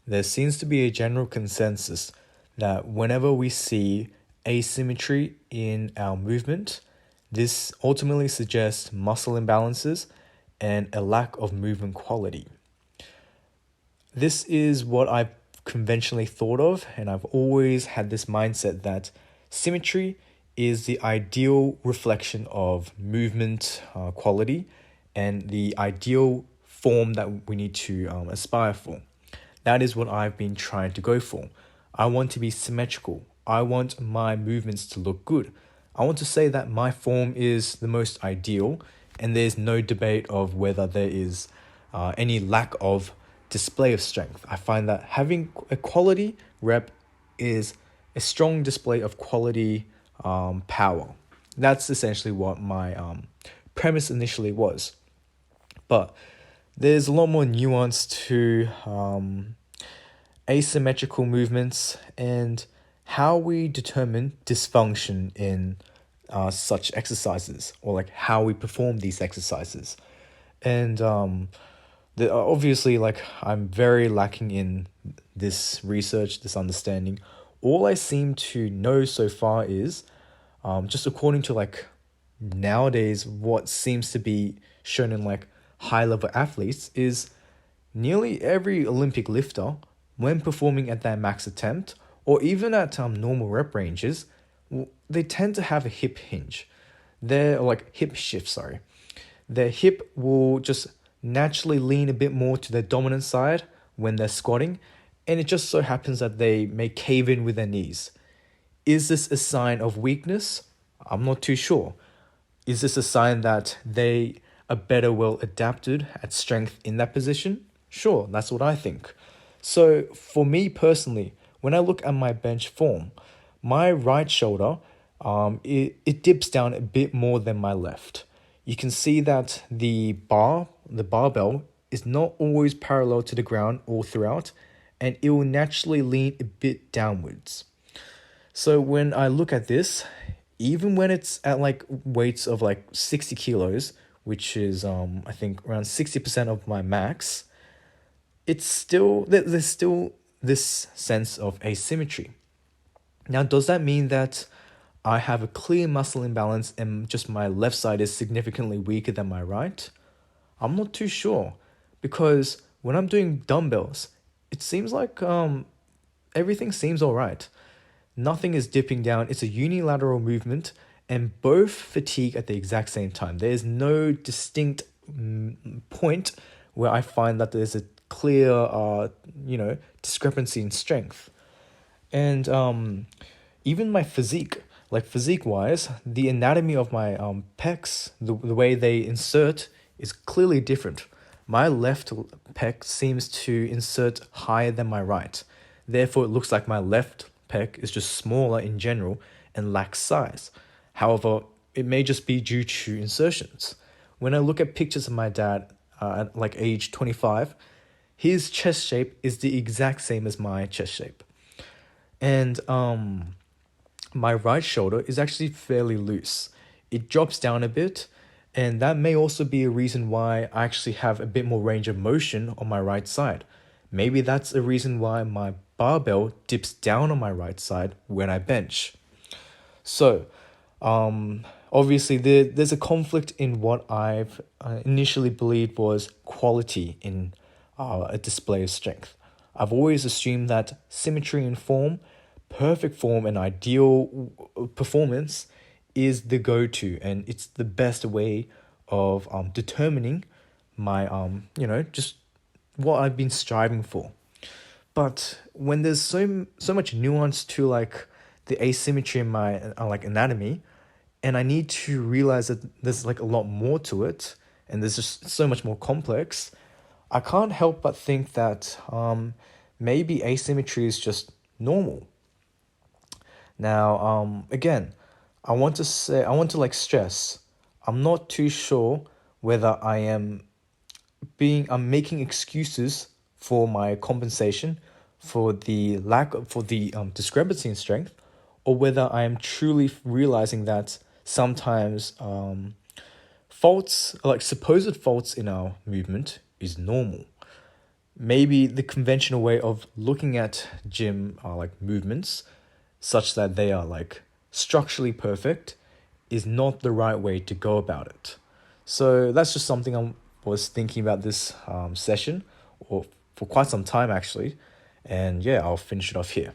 there seems to be a general consensus that whenever we see asymmetry in our movement, this ultimately suggests muscle imbalances and a lack of movement quality. This is what I've conventionally thought of, and I've always had this mindset that symmetry is the ideal reflection of movement quality and the ideal form that we need to aspire for. That is what I've been trying to go for. I want to be symmetrical. I want my movements to look good. I want to say that my form is the most ideal, and there's no debate of whether there is any lack of display of strength. I find that having a quality rep is a strong display of quality power. That's essentially what my premise initially was. But there's a lot more nuance to asymmetrical movements and how we determine dysfunction in such exercises, or like how we perform these exercises. And obviously, like, I'm very lacking in this research, this understanding. All I seem to know so far is just according to like nowadays what seems to be shown in like high level athletes is nearly every Olympic lifter, when performing at their max attempt or even at normal rep ranges, they tend to have a hip hinge. They're like hip shift, sorry. Their hip will just naturally lean a bit more to their dominant side when they're squatting, and it just so happens that they may cave in with their knees. Is this a sign of weakness? I'm not too sure. Is this a sign that they are better well adapted at strength in that position? Sure, that's what I think. So for me personally, when I look at my bench form, my right shoulder, it dips down a bit more than my left. You can see that the barbell is not always parallel to the ground all throughout, and it will naturally lean a bit downwards. So when I look at this, even when it's at like weights of like 60 kilos, which is I think around 60% of my max, it's still there's still this sense of asymmetry. Now, does that mean that I have a clear muscle imbalance and just my left side is significantly weaker than my right? I'm not too sure, because when I'm doing dumbbells, it seems like everything seems all right. Nothing is dipping down. It's a unilateral movement, and both fatigue at the exact same time. There's no distinct point where I find that there's a clear, discrepancy in strength. And even my physique, like physique-wise, the anatomy of my pecs, the way they insert is clearly different. My left pec seems to insert higher than my right. Therefore, it looks like my left pec is just smaller in general and lacks size. However, it may just be due to insertions. When I look at pictures of my dad at like age 25, his chest shape is the exact same as my chest shape. And my right shoulder is actually fairly loose. It drops down a bit, and that may also be a reason why I actually have a bit more range of motion on my right side. Maybe that's a reason why my barbell dips down on my right side when I bench. So, obviously there's a conflict in what I've initially believed was quality in a display of strength. I've always assumed that symmetry in form, perfect form, and ideal performance is the go-to, and it's the best way of determining my just what I've been striving for. But when there's so much nuance to like the asymmetry in my like anatomy, and I need to realize that there's like a lot more to it, and there's just so much more complex, I can't help but think that maybe asymmetry is just normal. Now, again, I want to like stress, I'm not too sure whether I'm making excuses for my compensation for the discrepancy in strength, or whether I am truly realizing that sometimes faults, like supposed faults in our movement, is normal. maybe the conventional way of looking at gym like movements such that they are like structurally perfect is not the right way to go about it. So that's just something I was thinking about this session, or for quite some time actually. And yeah, I'll finish it off here.